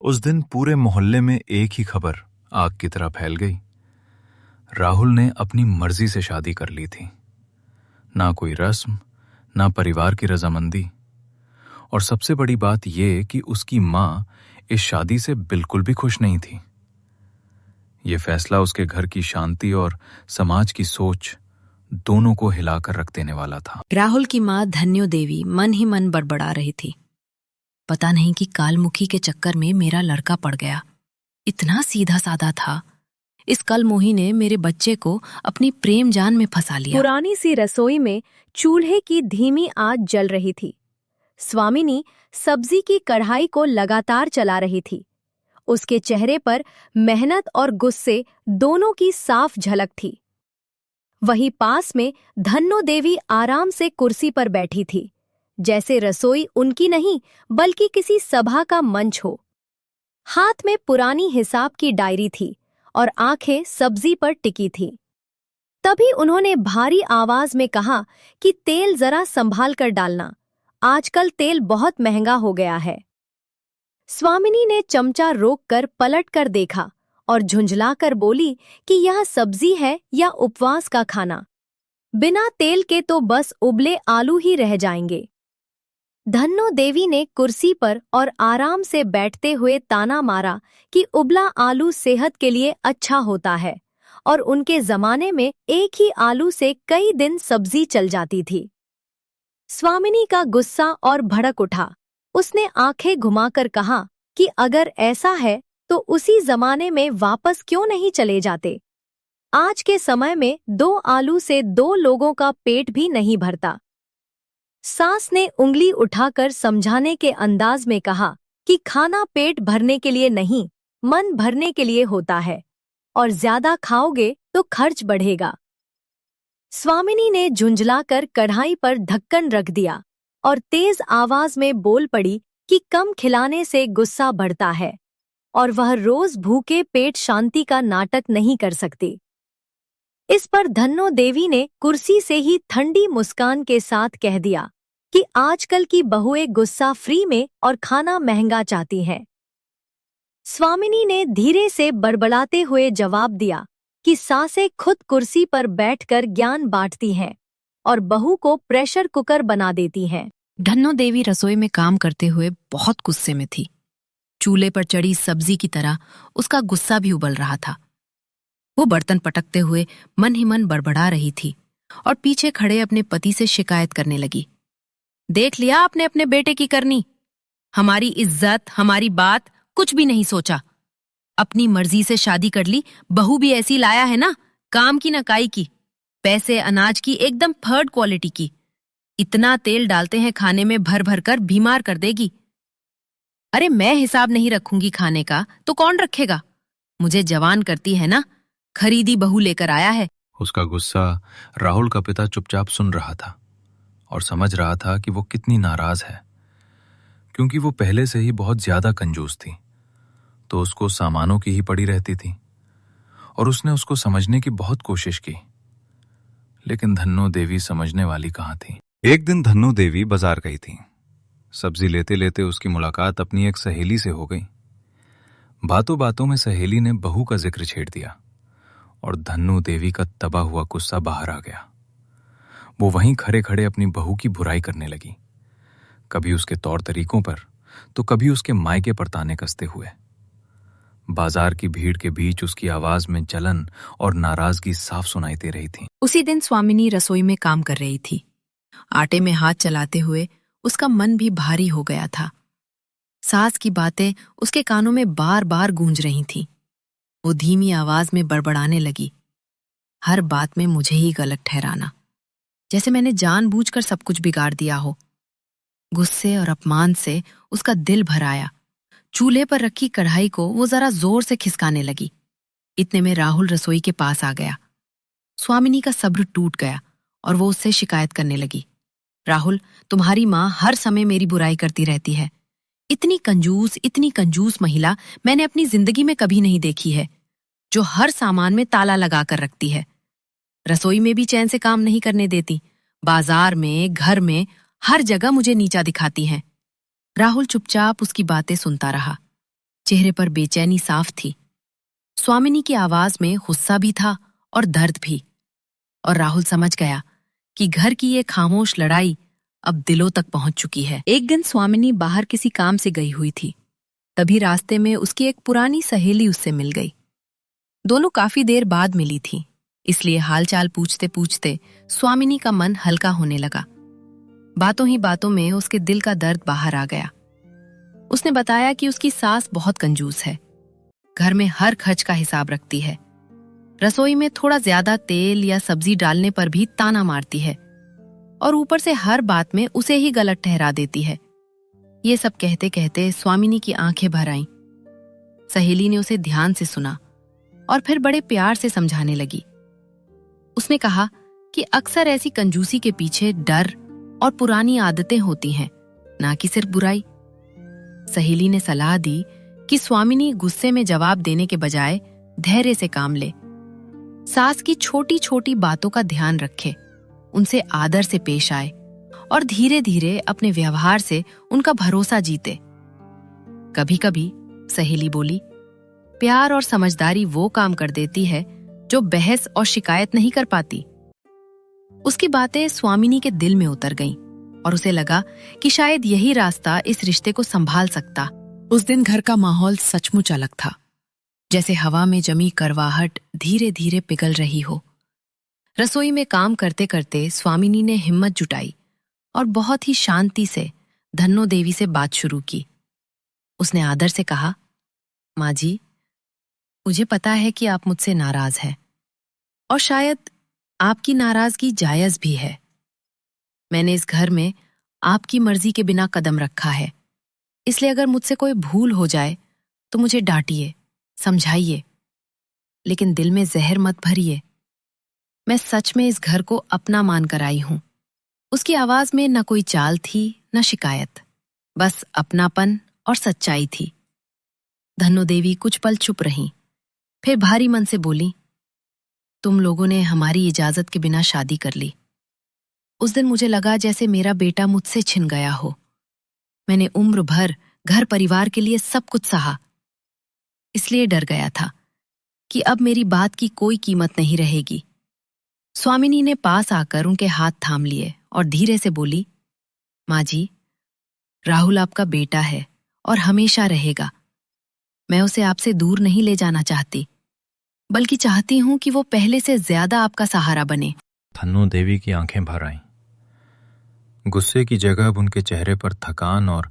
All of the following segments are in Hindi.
उस दिन पूरे मोहल्ले में एक ही खबर आग की तरह फैल गई। राहुल ने अपनी मर्जी से शादी कर ली थी। ना कोई रस्म, ना परिवार की रजामंदी, और सबसे बड़ी बात यह कि उसकी मां इस शादी से बिल्कुल भी खुश नहीं थी। यह फैसला उसके घर की शांति और समाज की सोच दोनों को हिलाकर रख देने वाला था। राहुल की मां धन्यो देवी मन ही मन बड़बड़ा रही थी। पता नहीं कि कालमुखी के चक्कर में मेरा लड़का पड़ गया। इतना सीधा साधा था, इस कलमोही ने मेरे बच्चे को अपनी प्रेम जान में फंसा लिया। पुरानी सी रसोई में चूल्हे की धीमी आंच जल रही थी। स्वामिनी सब्जी की कढ़ाई को लगातार चला रही थी। उसके चेहरे पर मेहनत और गुस्से दोनों की साफ झलक थी। वहीं पास में धन्नो देवी आराम से कुर्सी पर बैठी थी, जैसे रसोई उनकी नहीं बल्कि किसी सभा का मंच हो। हाथ में पुरानी हिसाब की डायरी थी और आंखें सब्जी पर टिकी थीं। तभी उन्होंने भारी आवाज में कहा कि तेल जरा संभाल कर डालना, आजकल तेल बहुत महंगा हो गया है। स्वामिनी ने चमचा रोककर पलट कर देखा और झुंझलाकर बोली कि यह सब्जी है या उपवास का खाना? बिना तेल के तो बस उबले आलू ही रह जाएंगे। धन्नो देवी ने कुर्सी पर और आराम से बैठते हुए ताना मारा कि उबला आलू सेहत के लिए अच्छा होता है, और उनके जमाने में एक ही आलू से कई दिन सब्जी चल जाती थी। स्वामिनी का गुस्सा और भड़क उठा। उसने आंखें घुमाकर कहा कि अगर ऐसा है तो उसी जमाने में वापस क्यों नहीं चले जाते? आज के समय में 2 आलू से 2 लोगों का पेट भी नहीं भरता। सास ने उंगली उठाकर समझाने के अंदाज में कहा कि खाना पेट भरने के लिए नहीं, मन भरने के लिए होता है, और ज्यादा खाओगे तो खर्च बढ़ेगा। स्वामिनी ने झुंझलाकर कढ़ाई पर ढक्कन रख दिया और तेज आवाज में बोल पड़ी कि कम खिलाने से गुस्सा बढ़ता है और वह रोज भूखे पेट शांति का नाटक नहीं कर सकती। इस पर धन्नो देवी ने कुर्सी से ही ठंडी मुस्कान के साथ कह दिया कि आजकल की बहुएं गुस्सा फ्री में और खाना महंगा चाहती हैं। स्वामिनी ने धीरे से बड़बड़ाते हुए जवाब दिया कि सासें खुद कुर्सी पर बैठकर ज्ञान बांटती हैं और बहू को प्रेशर कुकर बना देती हैं। धन्नो देवी रसोई में काम करते हुए बहुत गुस्से में थी। चूल्हे पर चढ़ी सब्जी की तरह उसका गुस्सा भी उबल रहा था। वो बर्तन पटकते हुए मन ही मन बड़बड़ा रही थी और पीछे खड़े अपने पति से शिकायत करने लगी। देख लिया आपने अपने बेटे की करनी, हमारी इज्जत, हमारी बात कुछ भी नहीं सोचा। अपनी मर्जी से शादी कर ली, बहू भी ऐसी लाया है ना, काम की ना काई की, पैसे अनाज की एकदम 3rd क्वालिटी की। इतना तेल डालते हैं खाने में, भर भर कर बीमार कर देगी। अरे मैं हिसाब नहीं रखूंगी खाने का तो कौन रखेगा? मुझे जवान करती है ना, खरीदी बहू लेकर आया है। उसका गुस्सा राहुल का पिता चुपचाप सुन रहा था और समझ रहा था कि वो कितनी नाराज है, क्योंकि वो पहले से ही बहुत ज्यादा कंजूस थी, तो उसको सामानों की ही पड़ी रहती थी और उसने उसको समझने की बहुत कोशिश की, लेकिन धन्नो देवी समझने वाली कहाँ थी। एक दिन धन्नो देवी बाजार गई थी। सब्जी लेते लेते उसकी मुलाकात अपनी एक सहेली से हो गई। बातों बातों में सहेली ने बहू का जिक्र छेड़ दिया और धन्नो देवी का तबा हुआ गुस्सा बाहर आ गया। वो वहीं खड़े खड़े अपनी बहू की बुराई करने लगी, कभी उसके तौर तरीकों पर तो कभी उसके मायके पर ताने कसते हुए। बाजार की भीड़ के बीच उसकी आवाज में जलन और नाराजगी साफ सुनाई दे रही थी। उसी दिन स्वामिनी रसोई में काम कर रही थी। आटे में हाथ चलाते हुए उसका मन भी भारी हो गया था। सास की बातें उसके कानों में बार बार गूंज रही थीं। वो धीमी आवाज में बड़बड़ाने लगी, हर बात में मुझे ही गलत ठहराना, जैसे मैंने जानबूझकर सब कुछ बिगाड़ दिया हो। गुस्से और अपमान से उसका दिल भर आया। चूल्हे पर रखी कढ़ाई को वो जरा जोर से खिसकाने लगी। इतने में राहुल रसोई के पास आ गया। स्वामिनी का सब्र टूट गया और वो उससे शिकायत करने लगी। राहुल, तुम्हारी माँ हर समय मेरी बुराई करती रहती है। इतनी कंजूस महिला मैंने अपनी जिंदगी में कभी नहीं देखी है, जो हर सामान में ताला लगा कर रखती है। रसोई में भी चैन से काम नहीं करने देती, बाजार में, घर में, हर जगह मुझे नीचा दिखाती हैं। राहुल चुपचाप उसकी बातें सुनता रहा। चेहरे पर बेचैनी साफ थी। स्वामिनी की आवाज में गुस्सा भी था और दर्द भी। और राहुल समझ गया कि घर की ये खामोश लड़ाई अब दिलों तक पहुंच चुकी है। एक दिन स्वामिनी बाहर किसी काम से गई हुई थी। तभी रास्ते में उसकी एक पुरानी सहेली उससे मिल गई। दोनों काफी देर बाद मिली थी, इसलिए हालचाल पूछते पूछते स्वामिनी का मन हल्का होने लगा। बातों ही बातों में उसके दिल का दर्द बाहर आ गया। उसने बताया कि उसकी सास बहुत कंजूस है, घर में हर खर्च का हिसाब रखती है। रसोई में थोड़ा ज्यादा तेल या सब्जी डालने पर भी ताना मारती है और ऊपर से हर बात में उसे ही गलत ठहरा देती है। ये सब कहते कहते स्वामिनी की आंखें भर आईं। सहेली ने उसे ध्यान से सुना और फिर बड़े प्यार से समझाने लगी। उसने कहा कि अक्सर ऐसी कंजूसी के पीछे डर और पुरानी आदतें होती हैं, ना कि सिर्फ बुराई। सहेली ने सलाह दी कि स्वामिनी गुस्से में जवाब देने के बजाय धैर्य से काम ले, सास की छोटी छोटी बातों का ध्यान रखे, उनसे आदर से पेश आए और धीरे धीरे अपने व्यवहार से उनका भरोसा जीते। कभी कभी, सहेली बोली, प्यार और समझदारी वो काम कर देती है जो बहस और शिकायत नहीं कर पाती। उसकी बातें स्वामिनी के दिल में उतर गईं और उसे लगा कि शायद यही रास्ता इस रिश्ते को संभाल सकता। उस दिन घर का माहौल सचमुच अलग था, जैसे हवा में जमी करवाहट धीरे धीरे पिघल रही हो। रसोई में काम करते करते स्वामिनी ने हिम्मत जुटाई और बहुत ही शांति से धन्नो देवी से बात शुरू की। उसने आदर से कहा, माँ जी, मुझे पता है कि आप मुझसे नाराज हैं और शायद आपकी नाराजगी जायज भी है। मैंने इस घर में आपकी मर्जी के बिना कदम रखा है, इसलिए अगर मुझसे कोई भूल हो जाए तो मुझे डांटिए, समझाइए, लेकिन दिल में जहर मत भरिए। मैं सच में इस घर को अपना मान कर आई हूं। उसकी आवाज में न कोई चाल थी न शिकायत, बस अपनापन और सच्चाई थी। धन्नो देवी कुछ पल चुप रहीं, फिर भारी मन से बोली, तुम लोगों ने हमारी इजाजत के बिना शादी कर ली। उस दिन मुझे लगा जैसे मेरा बेटा मुझसे छिन गया हो। मैंने उम्र भर घर परिवार के लिए सब कुछ सहा, इसलिए डर गया था कि अब मेरी बात की कोई कीमत नहीं रहेगी। स्वामिनी ने पास आकर उनके हाथ थाम लिए और धीरे से बोली, माँ जी, राहुल आपका बेटा है और हमेशा रहेगा। मैं उसे आपसे दूर नहीं ले जाना चाहती, बल्कि चाहती हूं कि वो पहले से ज्यादा आपका सहारा बने। धन्नो देवी की आंखें भर आईं। गुस्से की जगह अब उनके चेहरे पर थकान और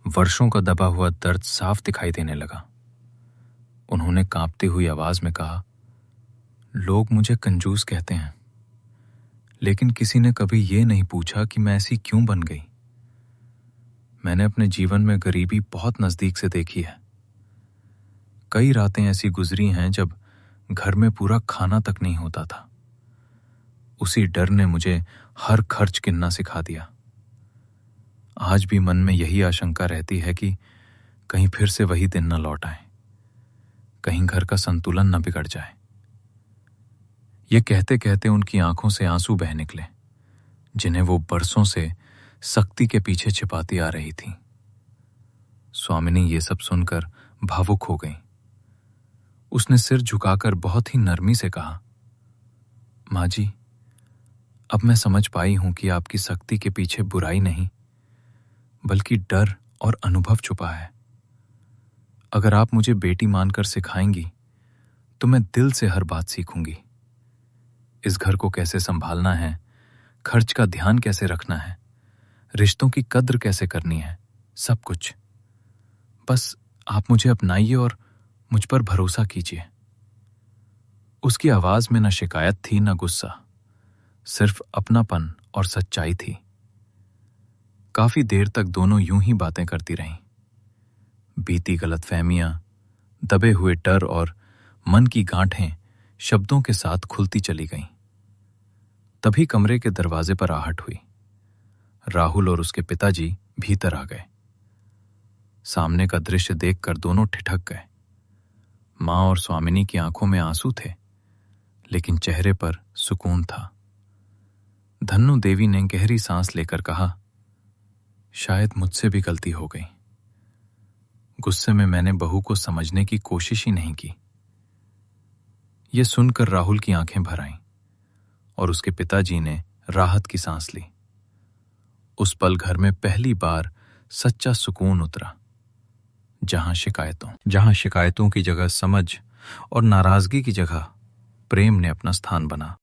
वर्षों का दबा हुआ दर्द साफ दिखाई देने लगा। उन्होंने कांपती हुई आवाज में कहा, लोग मुझे कंजूस कहते हैं, लेकिन किसी ने कभी ये नहीं पूछा कि मैं ऐसी क्यों बन गई। मैंने अपने जीवन में गरीबी बहुत नजदीक से देखी है। कई रातें ऐसी गुजरी हैं जब घर में पूरा खाना तक नहीं होता था। उसी डर ने मुझे हर खर्च गिनना सिखा दिया। आज भी मन में यही आशंका रहती है कि कहीं फिर से वही दिन न लौट आए, कहीं घर का संतुलन न बिगड़ जाए। ये कहते कहते उनकी आंखों से आंसू बह निकले, जिन्हें वो बरसों से सख्ती के पीछे छिपाती आ रही थी। स्वामिनी ये सब सुनकर भावुक हो गई। उसने सिर झुकाकर बहुत ही नरमी से कहा, माँ जी, अब मैं समझ पाई हूं कि आपकी सख्ती के पीछे बुराई नहीं, बल्कि डर और अनुभव छुपा है। अगर आप मुझे बेटी मानकर सिखाएंगी तो मैं दिल से हर बात सीखूंगी। इस घर को कैसे संभालना है, खर्च का ध्यान कैसे रखना है, रिश्तों की कद्र कैसे करनी है, सब कुछ। बस आप मुझे अपनाइए और मुझ पर भरोसा कीजिए। उसकी आवाज में न शिकायत थी न गुस्सा, सिर्फ अपनापन और सच्चाई थी। काफी देर तक दोनों यूं ही बातें करती रहीं। बीती गलतफहमियां, दबे हुए डर और मन की गांठें शब्दों के साथ खुलती चली गईं। तभी कमरे के दरवाजे पर आहट हुई। राहुल और उसके पिताजी भीतर आ गए। सामने का दृश्य देखकर दोनों ठिठक गए। मां और स्वामिनी की आंखों में आंसू थे, लेकिन चेहरे पर सुकून था। धन्नो देवी ने गहरी सांस लेकर कहा, शायद मुझसे भी गलती हो गई। गुस्से में मैंने बहू को समझने की कोशिश ही नहीं की। यह सुनकर राहुल की आंखें भर आईं और उसके पिताजी ने राहत की सांस ली। उस पल घर में पहली बार सच्चा सुकून उतरा, जहां शिकायतों की जगह समझ और नाराजगी की जगह प्रेम ने अपना स्थान बना।